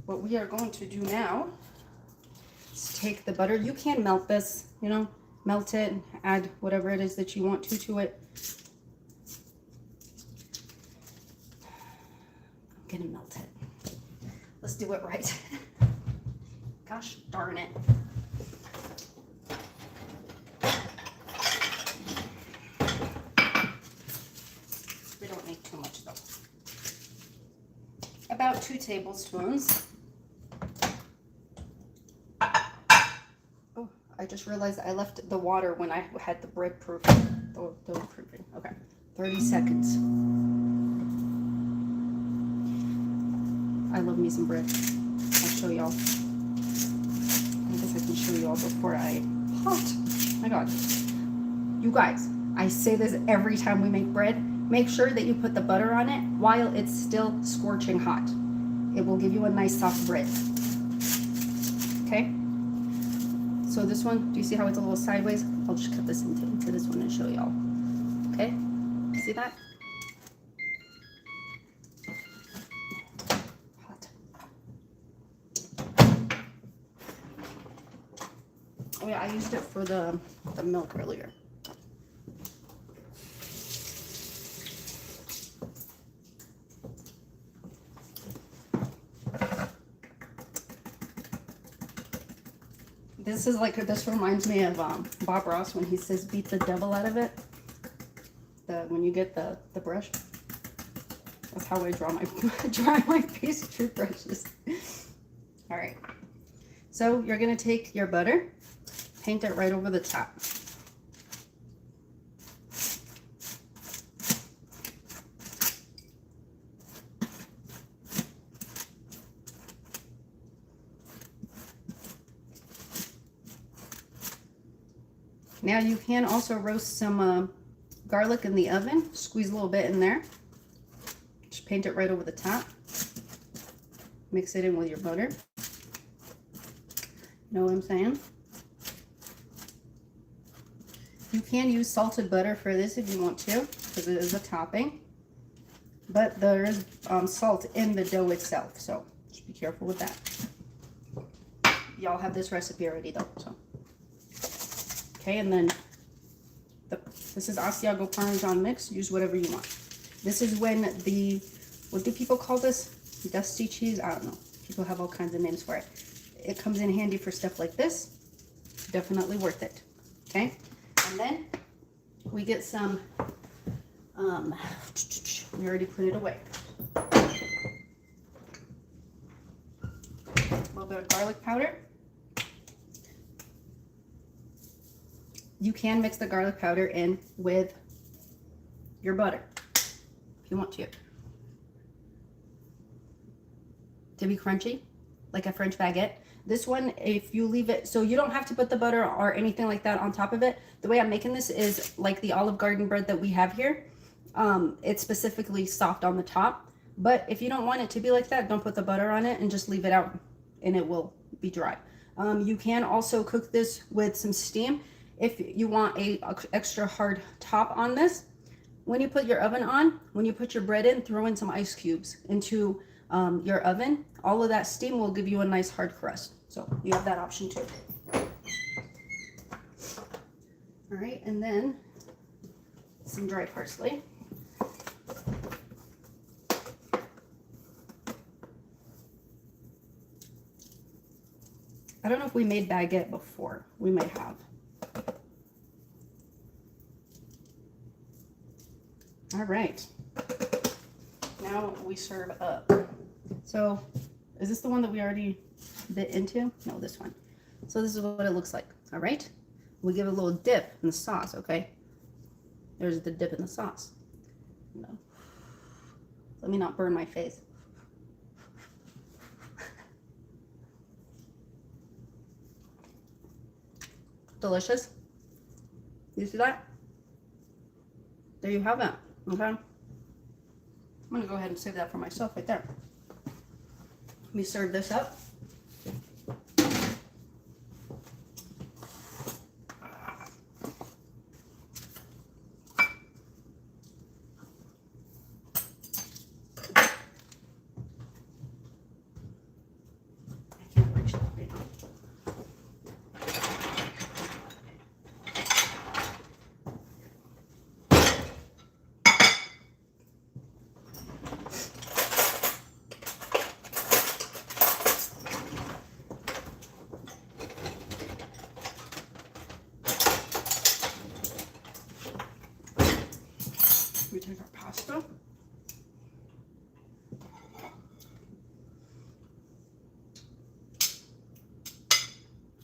What we are going to do now is take the butter. You can melt this, you know, melt it, add whatever it is that you want to it. I'm gonna melt it. Let's do it right. Gosh darn it. We don't need too much though. About 2 tablespoons. Oh, I just realized I left the water when I had the bread proofing. The proofing. Okay. 30 seconds. I love me some bread. I'll show y'all. I guess I can show y'all before I hot. My God. You guys, I say this every time we make bread. Make sure that you put the butter on it while it's still scorching hot. It will give you a nice soft bread. Okay? So this one, do you see how it's a little sideways? I'll just cut this into this one and show y'all. Okay? See that? Oh yeah, I used it for the milk earlier. This reminds me of Bob Ross when he says beat the devil out of it. When you get the brush. That's how I dry my pastry brushes. All right. So you're gonna take your butter, paint it right over the top. Now you can also roast some garlic in the oven. Squeeze a little bit in there. Just paint it right over the top. mix it in with your butter. Know what I'm saying? You can use salted butter for this if you want to, because it is a topping. But there is salt in the dough itself, so just be careful with that. Y'all have this recipe already though, so. Okay, and then this is Asiago Parmesan mix. Use whatever you want. This is when what do people call this? Dusty cheese? I don't know. People have all kinds of names for it. It comes in handy for stuff like this. Definitely worth it. Okay, and then we get some, we already put it away. A little bit of garlic powder. You can mix the garlic powder in with your butter if you want to be crunchy, like a French baguette. This one, if you leave it, so you don't have to put the butter or anything like that on top of it. The way I'm making this is like the Olive Garden bread that we have here. It's specifically soft on the top, but if you don't want it to be like that, don't put the butter on it and just leave it out and it will be dry. You can also cook this with some steam. If you want a extra hard top on this, when you put your oven on, when you put your bread in, throw in some ice cubes into your oven. All of that steam will give you a nice hard crust. So you have that option too. All right, and then some dry parsley. I don't know if we made baguette before. We may have. All right, now we serve up. So is this the one that we already bit into? No, this one. So this is what it looks like. All right, we give it a little dip in the sauce. Okay, there's the dip in the sauce. No, let me not burn my face. Delicious. You see that? There you have it. Okay, I'm gonna go ahead and save that for myself right there. Let me serve this up. I can't reach that right now. We take our pasta.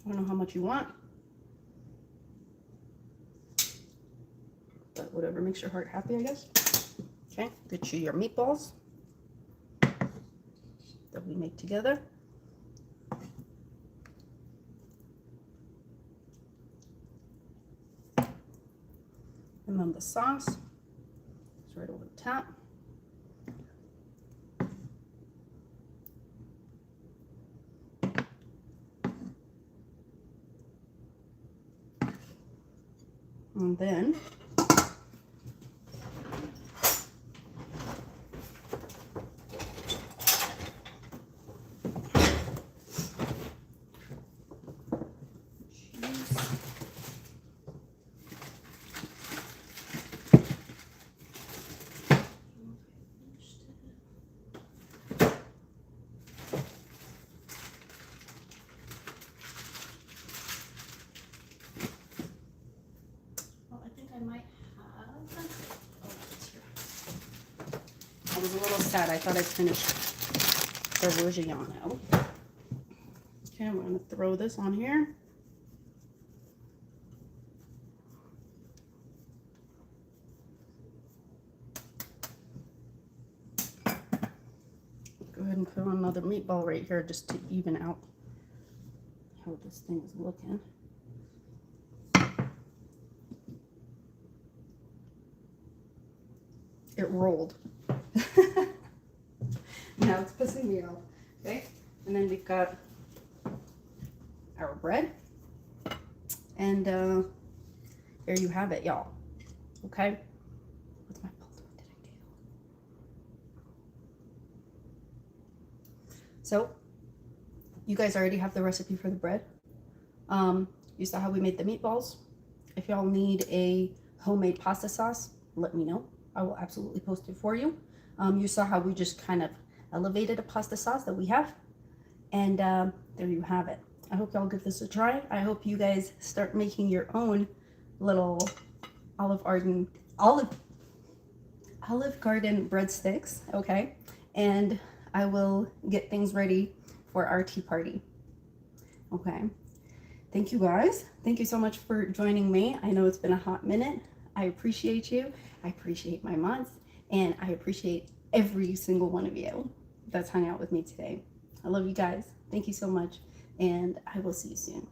I don't know how much you want, but whatever makes your heart happy, I guess. Okay, get you your meatballs that we make together. And then the sauce is right over the top. And then I was a little sad. I thought I finished the Reggiano. Okay, I'm going to throw this on here. Go ahead and put on another meatball right here just to even out how this thing is looking. It rolled. Now it's pissing me off. Okay, and then we've got our bread. And here you have it, y'all. Okay. What's my fault? What did I do? So, you guys already have the recipe for the bread. You saw how we made the meatballs. If y'all need a homemade pasta sauce, let me know. I will absolutely post it for you. You saw how we just kind of elevated a pasta sauce that we have. And there you have it. I hope y'all give this a try. I hope you guys start making your own little Olive Garden breadsticks, okay? And I will get things ready for our tea party. Okay. Thank you guys. Thank you so much for joining me. I know it's been a hot minute. I appreciate you. I appreciate my mods, and I appreciate every single one of you that's hung out with me today. I love you guys. Thank you so much, and I will see you soon.